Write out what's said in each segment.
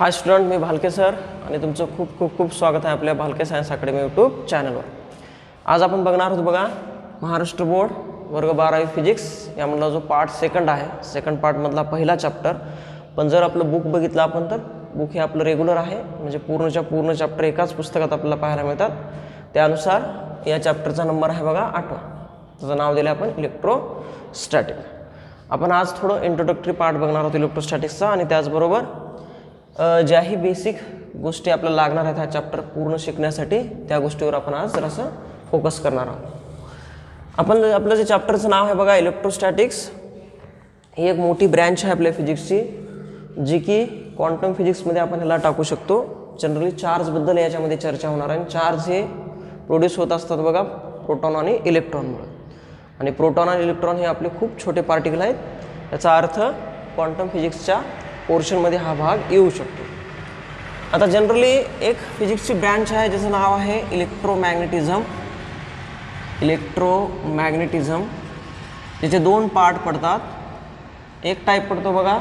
हाय student, मी Bhalke sir आणि तुमचं खूप खूप खूप स्वागत आहे आपल्या भालके सायन्स अकॅडमी यूट्यूब चॅनलवर. आज आपण बघणार आहोत बघा महाराष्ट्र बोर्ड वर्ग 12वी फिजिक्स यामधला जो पार्ट सेकंड आहे, सेकंड पार्टमधला पहिला चॅप्टर. पण जर आपलं बुक बघितलं आपण तर बुक हे आपलं रेग्युलर आहे, म्हणजे पूर्णच्या पूर्ण चॅप्टर एकाच पुस्तकात आपल्याला पाहायला मिळतात. त्यानुसार या चॅप्टरचा नंबर आहे बघा 8वा. त्याचं नाव दिलं आपण इलेक्ट्रोस्टॅटिक. आपण आज थोडं इंट्रोडक्टरी पार्ट बघणार आहोत इलेक्ट्रोस्टॅटिक्सचा, आणि त्याचबरोबर ज्याही बेसिक गोष्टी आपल्याला लागणार आहेत हा चॅप्टर पूर्ण शिकण्यासाठी त्या गोष्टीवर आपण आज जरासं फोकस करणार आहोत. आपलं जे चॅप्टरचं नाव आहे बघा इलेक्ट्रोस्टॅटिक्स. ही एक मोठी ब्रँच आहे आपल्या फिजिक्सची, जी की क्वांटम फिजिक्समध्ये आपण ह्याला टाकू शकतो. जनरली चार्जबद्दल याच्यामध्ये चर्चा होणार आहे. चार्ज हे प्रोड्यूस होत असतात बघा प्रोटॉन आणि इलेक्ट्रॉनमुळे, आणि प्रोटॉन आणि इलेक्ट्रॉन हे आपले खूप छोटे पार्टिकल आहेत. याचा अर्थ क्वांटम फिजिक्सच्या पोर्शनमध्ये हा भाग येऊ शकतो. आता जनरली एक फिजिक्सची ब्रँच आहे ज्याचं नाव आहे इलेक्ट्रोमॅग्नेटिझम. इलेक्ट्रोमॅग्नेटिझम त्याचे दोन पार्ट पडतात. एक टाईप पडतो बघा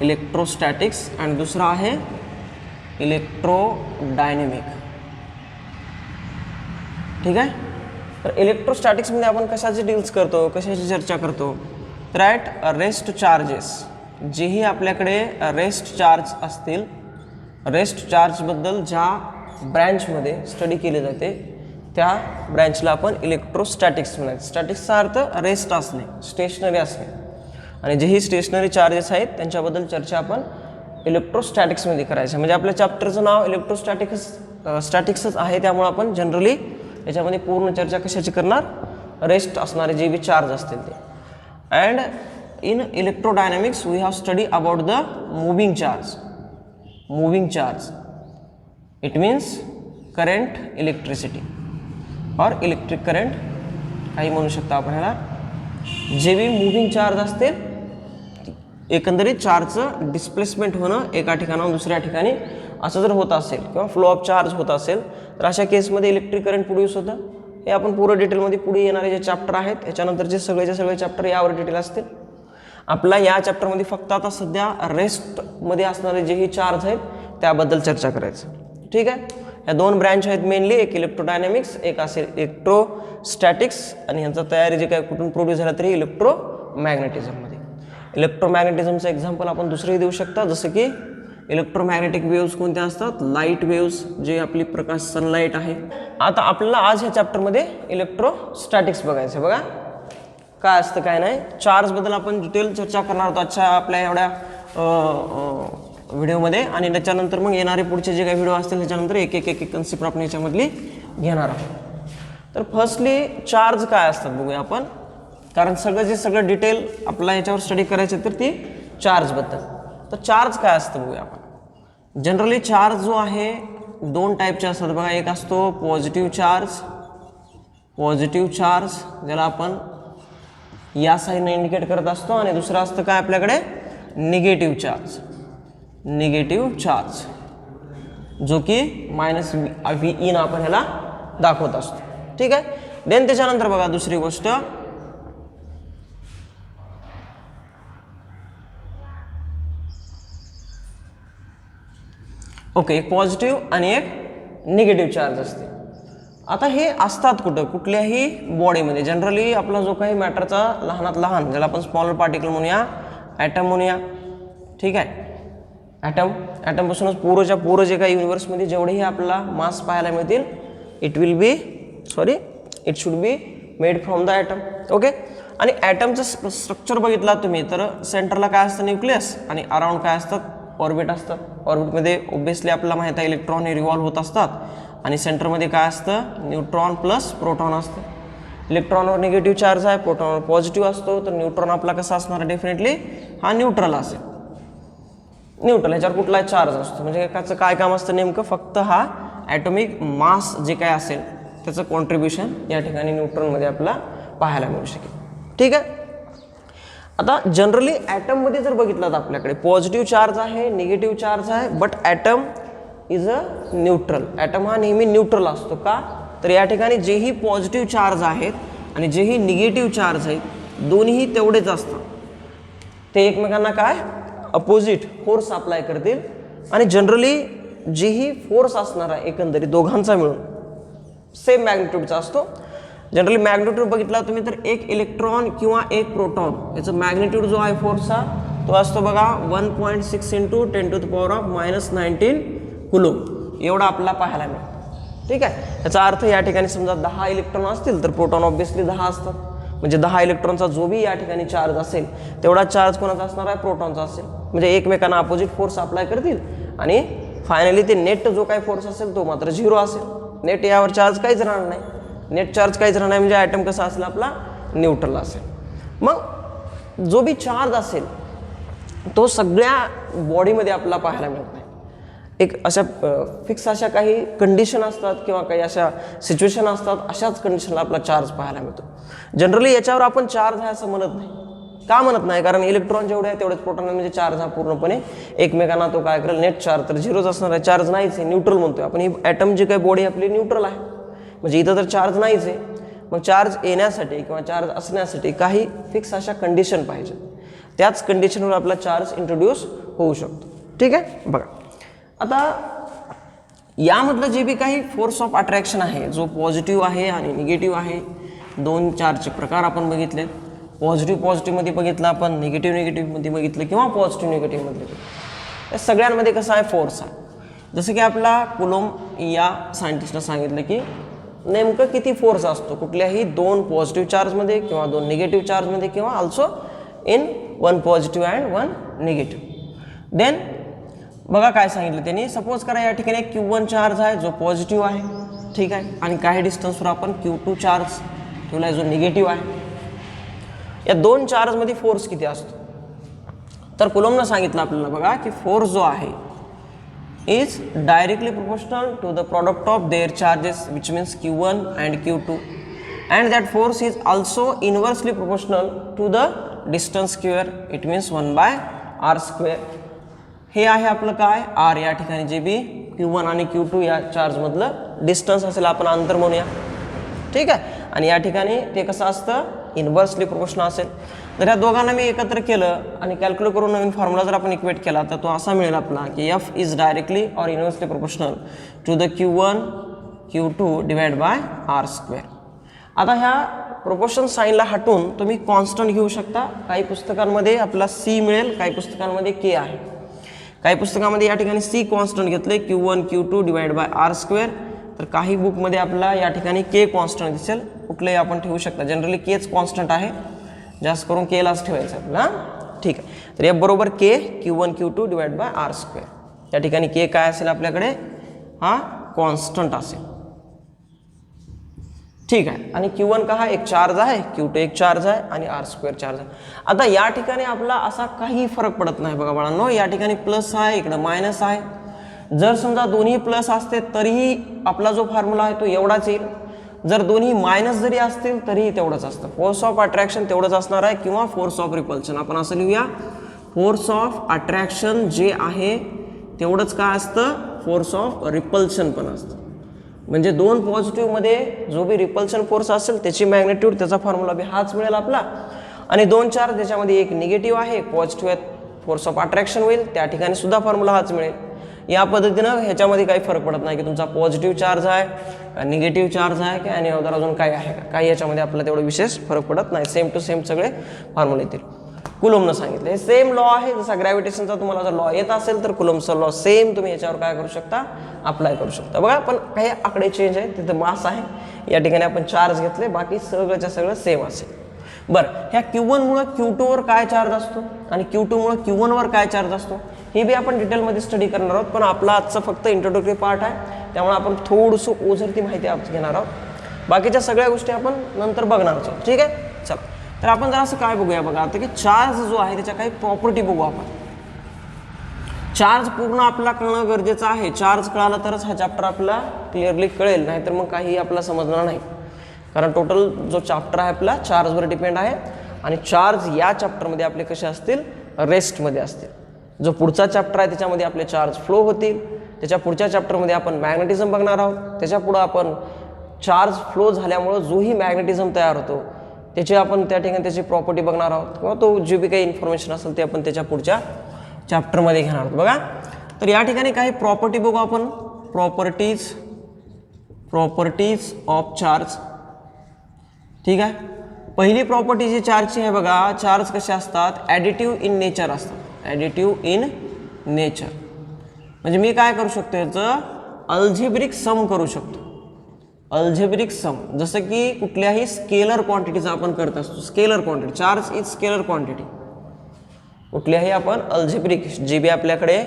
इलेक्ट्रोस्टॅटिक्स आणि दुसरा आहे इलेक्ट्रोडायनेमिक. ठीक आहे. तर इलेक्ट्रोस्टॅटिक्समध्ये आपण कशाची डील्स करतो, कशाची चर्चा करतो, तर ॲट रेस्ट चार्जेस जेही आपल्याकडे रेस्ट चार्ज असतील, रेस्ट चार्जबद्दल ज्या ब्रँचमध्ये स्टडी केली जाते त्या ब्रँचला आपण इलेक्ट्रोस्टॅटिक्स म्हणायचं. स्टॅटिक्सचा अर्थ रेस्ट असणे, स्टेशनरी असणे, आणि जेही स्टेशनरी चार्जेस आहेत त्यांच्याबद्दल चर्चा आपण इलेक्ट्रोस्टॅटिक्समध्ये करायचं. म्हणजे आपल्या चॅप्टरचं नाव स्टॅटिक्सच आहे, त्यामुळे आपण जनरली याच्यामध्ये पूर्ण चर्चा कशाची करणार, रेस्ट असणारे जे बी चार्ज असतील ते. And in electrodynamics we have study about the moving charge. It means current electricity or electric current काही म्हणू शकता आपण ह्याला. जे बी मूव्हिंग चार्ज असतील, एकंदरीत चार्जचं डिस्प्लेसमेंट होणं एका ठिकाणाहून दुसऱ्या ठिकाणी असं जर होत असेल किंवा फ्लो ऑफ चार्ज होत असेल तर अशा केसमध्ये इलेक्ट्रिक करंट प्रोड्यूस होतं. हे आपण पूर्ण डिटेलमध्ये पुढे येणारे जे चॅप्टर आहेत याच्यानंतरचे सगळे चॅप्टर यावर डिटेल असतील. आपला या चॅप्टरमध्ये फक्त आता सध्या रेस्टमध्ये असणारे जेही चार्ज आहेत त्याबद्दल चर्चा करायचं. ठीक आहे. ह्या दोन ब्रँच आहेत मेनली, एक इलेक्ट्रोडायनॅमिक्स, एक असेल इलेक्ट्रोस्टॅटिक्स, आणि ह्यांचा तयारी जे काय कुठून प्रोड्यूस झाला तरी इलेक्ट्रोमॅग्नेटिझममध्ये. इलेक्ट्रोमॅग्नेटिझमचं एक्झाम्पल आपण दुसरंही देऊ शकता, जसं की इलेक्ट्रोमॅग्नेटिक वेव्स कोणत्या असतात, लाईट वेव्स, जे आपली प्रकाश सनलाईट आहे. आता आपल्याला आज ह्या चॅप्टरमध्ये इलेक्ट्रोस्टॅटिक्स बघायचं. बघा काय असतं काय नाही. चार्जबद्दल आपण डिटेल चर्चा करणार आहोत आजच्या आपल्या एवढ्या व्हिडिओमध्ये, आणि त्याच्यानंतर मग येणारे पुढचे जे काही व्हिडिओ असतील त्याच्यानंतर एक एक कन्सेप्ट आपण याच्यामधली घेणार आहोत. तर फर्स्टली चार्ज काय असतात बघूया आपण, कारण सगळं डिटेल आपल्याला याच्यावर स्टडी करायचं तर ती चार्जबद्दल. तर चार्ज काय असतं बघूया आपण. जनरली चार्ज जो आहे दोन टाईपचे असतात बघा. एक असतो पॉझिटिव्ह चार्ज ज्याला आपण या साईडने इंडिकेट करत असतो, आणि दुसरं असतं काय आपल्याकडे निगेटिव्ह चार्ज जो की -VE आपण ह्याला दाखवत असतो. ठीक आहे. देन त्याच्यानंतर बघा दुसरी गोष्ट, ओके, एक पॉझिटिव्ह आणि एक निगेटिव्ह चार्ज असते. आता हे असतात कुठल्याही बॉडीमध्ये. जनरली आपला जो काही मॅटरचा लहानात लहान, ज्याला आपण स्मॉलर पार्टिकल म्हणूया, ॲटम म्हणूया. ठीक आहे. ॲटमपासूनच पूर्ण जे काही युनिवर्समध्ये जेवढेही आपल्याला मास पाहायला मिळतील, it should be made from the atom. Okay. आणि ॲटमचं स्ट्रक्चर बघितला तुम्ही तर सेंटरला काय असतं, न्यूक्लियस, आणि अराउंड काय असतात, ऑर्बिट असतं. ऑर्बिटमध्ये ऑब्व्हियसली आपल्याला माहीत आहे इलेक्ट्रॉन हे रिव्हॉल्व होत असतात, आणि सेंटरमध्ये काय असतं, न्यूट्रॉन प्लस प्रोटॉन असतं. इलेक्ट्रॉनवर निगेटिव्ह चार्ज आहे, प्रोटॉनवर पॉझिटिव्ह असतो. तर न्यूट्रॉन आपला कसा असणार, डेफिनेटली हा न्यूट्रल असेल. न्यूट्रल ह्याच्यावर कुठला चार्ज असतो, म्हणजे त्याचं काय काम असतं नेमकं, फक्त हा ॲटॉमिक मास जे काय असेल त्याचं कॉन्ट्रीब्युशन या ठिकाणी न्यूट्रॉनमध्ये आपल्याला पाहायला मिळू शकेल. ठीक आहे. आता जनरली ॲटममध्ये जर बघितलं तर आपल्याकडे पॉझिटिव्ह चार्ज आहे, निगेटिव्ह चार्ज आहे, but atom is a neutral. Atom हा नेहमी न्यूट्रल असतो. का, तर या ठिकाणी जेही पॉझिटिव्ह चार्ज आहेत आणि जेही निगेटिव्ह चार्ज आहेत दोन्ही तेवढेच असतात. ते एकमेकांना काय अपोजिट फोर्स अप्लाय करतील आणि जनरली जीही फोर्स असणार आहे एकंदरीत दोघांचा मिळून सेम मॅग्निट्यूडचा असतो. जनरली मॅग्निट्यूड बघितला तुम्ही तर एक इलेक्ट्रॉन किंवा एक प्रोटॉन याचं मॅग्निट्यूड जो आहे फोर्सचा तो असतो बघा 1.6 × 10⁻⁻19 कुलूम एवढा आपल्याला पाहायला मिळतो. ठीक आहे, याचा अर्थ या ठिकाणी समजा 10 इलेक्ट्रॉन असतील तर प्रोटॉन ऑब्व्हियसली 10 असतात. म्हणजे 10 इलेक्ट्रॉनचा जो बी या ठिकाणी चार्ज असेल तेवढा चार्ज कोणाचा असणार आहे प्रोटॉनचा असेल. म्हणजे एकमेकांना अपोजिट फोर्स अप्लाय करतील आणि फायनली ते नेट जो काही फोर्स असेल तो मात्र 0 असेल. नेट यावर चार्ज काहीच राहणार नाही. नेट चार्ज काहीच राहणार नाही म्हणजे ॲटम कसा असेल आपला न्यूट्रल असेल. मग जो बी चार्ज असेल तो सगळ्या बॉडीमध्ये आपल्याला पाहायला मिळत नाही. एक अशा फिक्स अशा काही कंडिशन असतात किंवा काही अशा सिच्युएशन असतात अशाच कंडिशनला आपला चार्ज पाहायला मिळतो. जनरली याच्यावर आपण चार्ज आहे असं म्हणत नाही. का म्हणत नाही? कारण इलेक्ट्रॉन जेवढे आहे तेवढेच प्रोटॉन म्हणजे चार्ज हा पूर्णपणे एकमेकांना तो काय करेल नेट चार्ज तर 0च असणार आहे. चार्ज नाहीच आहे, न्यूट्रल म्हणतोय आपण. ही ॲटम जी काही बॉडी आपली न्यूट्रल आहे म्हणजे इथं तर चार्ज नाहीच आहे. मग चार्ज येण्यासाठी किंवा चार्ज असण्यासाठी काही फिक्स अशा कंडिशन पाहिजे. त्याच कंडिशनवर आपला चार्ज इंट्रोड्यूस होऊ शकतो. ठीक आहे, बघा आता यामधलं जे बी काही फोर्स ऑफ अट्रॅक्शन आहे जो पॉझिटिव्ह आहे आणि निगेटिव्ह आहे. दोन चार्जचे प्रकार आपण बघितले. पॉझिटिव्हमध्ये बघितलं आपण, निगेटिव्हमध्ये बघितलं किंवा पॉझिटिव्ह निगेटिव्हमध्ये बघितलं. या सगळ्यांमध्ये कसा आहे फोर्स आहे. जसं की आपला कुलोम या सायंटिस्टनं सांगितलं की नेमकं किती फोर्स असतो कुठल्याही 2 पॉझिटिव्ह चार्जमध्ये किंवा 2 निगेटिव्ह चार्जमध्ये किंवा also in 1 positive and 1 negative. Then बघा काय सांगितलं त्यांनी. सपोज करा या ठिकाणी Q1 चार्ज आहे जो पॉझिटिव्ह आहे. ठीक आहे, आणि काही डिस्टन्सवर आपण Q2 चार्ज ठेवला आहे जो निगेटिव्ह आहे. या 2 चार्जमध्ये फोर्स किती असतो तर कुलोमनं सांगितलं आपल्याला बघा की फोर्स जो आहे is directly proportional to the product of their charges which means Q1 and Q2 and that force is also inversely proportional to the distance square it means 1/r square. हे आहे आपलं काय r या ठिकाणी जे बी Q1 आणि Q2 या चार्जमधलं distance असेल आपण अंतर म्हणूया. ठीक आहे, आणि या ठिकाणी ते कसं असतं इन्व्हर्सली प्रोपोर्शनल असेल. जर या दोघांना मी एकत्र केलं आणि कॅल्क्युलेट करून नवीन फॉर्म्युला जर आपण इक्वेट केला तर तो असा मिळेल आपला की F is directly or inversely proportional to the Q1 Q2 divide by r square. आता ह्या प्रोपोर्शन साईनला हटून तुम्ही कॉन्स्टंट घेऊ शकता. काही पुस्तकांमध्ये आपला C मिळेल, काही पुस्तकांमध्ये K आहे. काही पुस्तकामध्ये या ठिकाणी C कॉन्स्टंट घेतले Q1 Q2 divide by r square. तर काही बुकमध्ये आपला या ठिकाणी K कॉन्स्टंट दिसेल. कुठलंही आपण ठेवू शकता. जनरली Kच कॉन्स्टंट आहे, जास्त करून Kलाच ठेवायचं आपला. ठीक आहे, तर या बरोबर K Q1 Q2 divide by r square. या ठिकाणी K काय असेल आपल्याकडे हा कॉन्स्टंट असेल. ठीक आहे, आणि Q1 का हा एक चार्ज आहे, Q2 एक चार्ज आहे आणि r स्क्वेअर चार्ज आहे. आता या ठिकाणी आपला असा काही फरक पडत नाही बघा बाळांनो. या ठिकाणी प्लस आहे, इकडं मायनस आहे. जर समजा दोन्ही प्लस असते तरीही आपला जो फॉर्म्युला आहे तो एवढाच येईल. जर दोन्ही मायनस जरी असतील तरीही तेवढंच असतं. फोर्स ऑफ अट्रॅक्शन तेवढंच असणार आहे किंवा फोर्स ऑफ रिपल्शन. आपण असं लिहूया फोर्स ऑफ अट्रॅक्शन जे आहे तेवढंच काय असतं फोर्स ऑफ रिपल्शन पण असतं. म्हणजे 2 पॉझिटिव्हमध्ये जो बी रिपल्शन फोर्स असेल त्याची मॅग्नेट्यूड त्याचा फॉर्म्युला बी हाच मिळेल आपला. आणि 2 चार्ज त्याच्यामध्ये एक निगेटिव्ह आहे, पॉझिटिव्ह फोर्स ऑफ अट्रॅक्शन होईल त्या ठिकाणी सुद्धा फॉर्म्युला हाच मिळेल. या पद्धतीनं ह्याच्यामध्ये काही फरक पडत नाही की तुमचा पॉझिटिव्ह चार्ज आहे, निगेटिव्ह चार्ज आहे की आणि अदर अजून काय आहे का, काही याच्यामध्ये आपल्याला तेवढं विशेष फरक पडत नाही. सेम टू सेम सगळे फॉर्म्युले येतील. कुलोमनं सांगितलं हे सेम लॉ आहे. जसा ग्रॅव्हिटेशनचा तुम्हाला जर लॉ येत असेल तर कुलोमचा लॉ सेम तुम्ही याच्यावर काय करू शकता अप्लाय करू शकता. बघा पण काही आकडे चेंज आहे. तिथं मास आहे, या ठिकाणी आपण चार्ज घेतले, बाकी सगळंच्या सगळं सेम असेल. बरं, ह्या Q1मुळे Q2वर काय चार्ज असतो आणि Q2मुळे Q1वर काय चार्ज असतो हे बी आपण डिटेलमध्ये स्टडी करणार आहोत. पण आपला आजचा फक्त इंट्रोडक्टरी पार्ट आहे त्यामुळे आपण थोडंसं ओझरती माहिती घेणार आहोत. बाकीच्या सगळ्या गोष्टी आपण नंतर बघणार आहोत. ठीक आहे, चला तर आपण जरा असं काय बघूया बघा आता की चार्ज जो आहे त्याच्या काही प्रॉपर्टी बघू आपण. चार्ज पूर्ण आपला कळणं गरजेचं आहे. चार्ज कळाला तरच हा चॅप्टर आपला क्लिअरली कळेल, नाहीतर मग काही आपला समजणार नाही. कारण टोटल जो चॅप्टर आहे आपला चार्जवर डिपेंड आहे आणि चार्ज या चॅप्टरमध्ये आपले कसे असतील रेस्टमध्ये असतील. जो पुढचा चॅप्टर आहे त्याच्यामध्ये आपले चार्ज फ्लो होतील. त्याच्या पुढच्या चॅप्टरमध्ये आपण मॅग्नेटिझम बघणार आहोत. त्याच्या पुढं आपण चार्ज फ्लो झाल्यामुळं जोही मॅग्नेटिझम तयार होतो त्याची आपण त्या ठिकाणी त्याची प्रॉपर्टी बघणार आहोत किंवा तो जे बी काही इन्फॉर्मेशन असेल ते आपण त्याच्या पुढच्या चॅप्टरमध्ये घेणार आहोत बघा. तर या ठिकाणी काही प्रॉपर्टी बघू आपण. Properties of charge. ठीक आहे. पहिली प्रॉपर्टी जी चार्जची आहे बघा, चार्ज कसे असतात, ॲडिटिव्ह इन नेचर असतात. ॲडिटिव्ह इन नेचर म्हणजे मी काय करू शकतो, याचं अल्जेब्रिक सम करू शकतो. अल्जेब्रिक सम जसं की कुठल्याही स्केलर क्वांटिटीचा आपण करत असतो. Scalar quantity, charge is scalar quantity. कुठल्याही आपण अल्जेब्रिक जी बी आपल्याकडे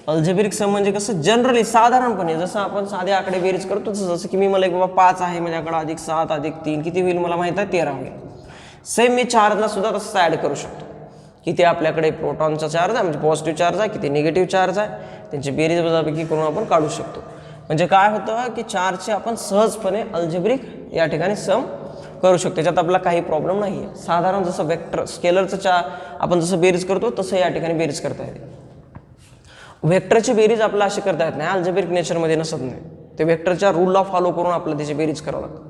अल्जेब्रिक सम म्हणजे कसं जनरली साधारणपणे जसं आपण साधे आकडे बेरीज करतो जसं की मी मला एक बाबा 5 आहे माझ्याकडे, अधिक 7 अधिक 3 किती होईल मला माहित आहे 13 होईल. सेम मी चार्जला सुद्धा तसं ॲड करू शकतो. किती आपल्याकडे प्रोटॉनचा चार्ज आहे म्हणजे पॉझिटिव्ह चार्ज आहे, किती निगेटिव्ह चार्ज आहे, त्यांची बेरीज वजाबाकी करून आपण काढू शकतो. म्हणजे काय होतं की चार्जचे आपण सहजपणे अल्जेब्रिक या ठिकाणी सम करू शकतो. त्याच्यात आपला काही प्रॉब्लेम नाही आहे. साधारण जसं वेक्टर स्केलरचं आपण जसं बेरीज करतो तसं या ठिकाणी बेरीज करता येते. वेक्टरची बेरीज आपल्याला अशी करता येत नाही, अल्जेब्रिक नेचरमध्ये नसत नाही. ते वेक्टरच्या रूलला फॉलो करून आपल्याला त्याची बेरीज करावं लागतं.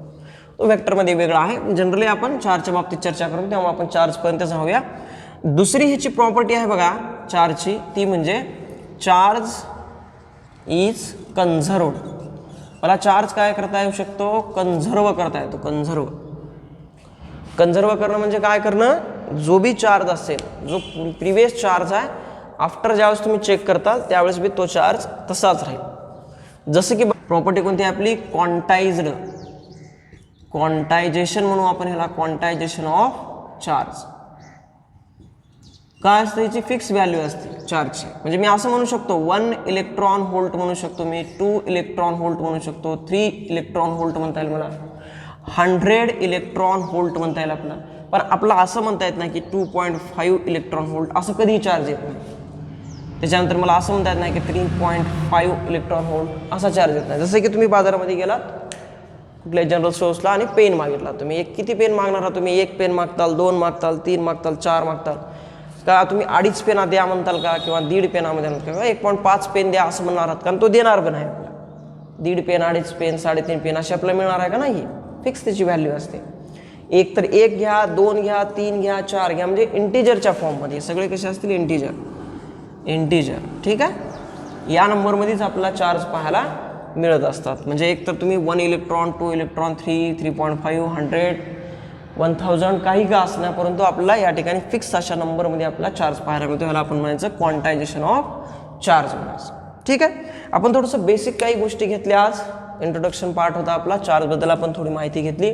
तो वेक्टरमध्ये वेगळा आहे. जनरली आपण चार्जच्या बाबतीत चर्चा करू, तेव्हा आपण चार्जपर्यंत जाऊया. दुसरी ह्याची प्रॉपर्टी आहे बघा चार्जची, ती म्हणजे चार्ज इज कन्झर्व्ड. मला चार्ज काय करता येऊ शकतो, कन्झर्व करता येतो. कन्झर्व करणं म्हणजे काय करणं, जो बी चार्ज असेल, जो प्रिव्हियस चार्ज आहे, आफ्टर ज्यावेळेस तुम्ही चेक करताल त्यावेळेस बी तो चार्ज तसाच राहील. जसं की प्रॉपर्टी कोणती आहे आपली, क्वांटायझेशन म्हणू आपण ह्याला, क्वांटायझेशन ऑफ चार्ज. काय असतं, याची फिक्स व्हॅल्यू असते चार्जची. म्हणजे मी असं म्हणू शकतो 1 इलेक्ट्रॉन व्होल्ट म्हणू शकतो मी, 2 इलेक्ट्रॉन व्होल्ट म्हणू शकतो, 3 इलेक्ट्रॉन व्होल्ट म्हणता येईल मला, 100 इलेक्ट्रॉन व्होल्ट म्हणता येईल आपल्याला. पण आपलं असं म्हणता येत नाही की 2.5 इलेक्ट्रॉन व्होल्ट असं कधीही चार्ज येत नाही. त्याच्यानंतर मला असं म्हणता येत नाही की 3.5 इलेक्ट्रॉन व्होल्ट असा चार्ज येत नाही. जसं की तुम्ही बाजारामध्ये गेलात कुठल्याही जनरल स्टोर्सला आणि पेन मागितला, तुम्ही किती पेन मागणार आहात, तुम्ही 1 पेन मागताल, 2 मागताल, 3 मागताल, 4 मागताल का, तुम्ही 2.5 पेना द्या म्हणताल का, किंवा 1.5 पेनामध्ये म्हणताल का, 1.5 पेन द्या असं म्हणणार आहात, कारण तो देणार पण आहे आपल्याला. 1.5 पेन, 2.5 पेन, 3.5 पेन अशी आपल्याला मिळणार आहे का, नाही. फिक्स त्याची व्हॅल्यू असते. एक तर 1 घ्या, 2 घ्या, 3 घ्या, 4 घ्या, म्हणजे इंटिजरच्या फॉर्ममध्ये सगळे कसे असतील, इंटिजर. ठीक आहे. या नंबरमध्येच आपल्याला चार्ज पाहायला मिळत असतात. म्हणजे एक तर तुम्ही 1 इलेक्ट्रॉन, 2 इलेक्ट्रॉन, 3, 3.5, 100, 1000 काही का असणार, परंतु आपल्याला या ठिकाणी फिक्स अशा नंबरमध्ये आपल्याला चार्ज पाहायला मिळतो. ह्याला आपण म्हणायचं क्वांटायझेशन ऑफ चार्ज म्हणायचं. ठीक आहे. आपण थोडंसं बेसिक काही गोष्टी घेतल्या आज. इंट्रोडक्शन पार्ट होता आपला, चार्जबद्दल आपण थोडी माहिती घेतली.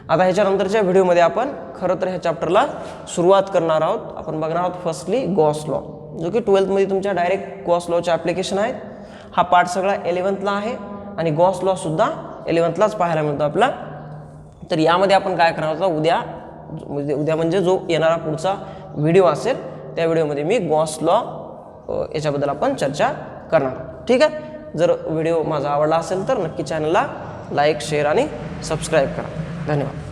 आता ह्याच्यानंतरच्या व्हिडिओमध्ये आपण खरं तर ह्या चॅप्टरला सुरुवात करणार आहोत. आपण बघणार आहोत फर्स्टली गॉस लॉ, जो की 12थमध्ये तुमच्या डायरेक्ट गॉस लॉचे ॲप्लिकेशन आहेत. हा पार्ट सगळा 11thला आहे आणि गॉस लॉ सुद्धा 11thलाच पाहायला मिळतो आपला. तर यामध्ये आपण काय करणार होता, उद्या म्हणजे जो येणारा पुढचा व्हिडिओ असेल त्या व्हिडिओमध्ये मी गॉस लॉ याच्याबद्दल आपण चर्चा करणार. ठीक आहे. जर व्हिडिओ माझा आवडला असेल तर नक्की चॅनलला लाईक, शेअर आणि सबस्क्राईब करा. धन्यवाद.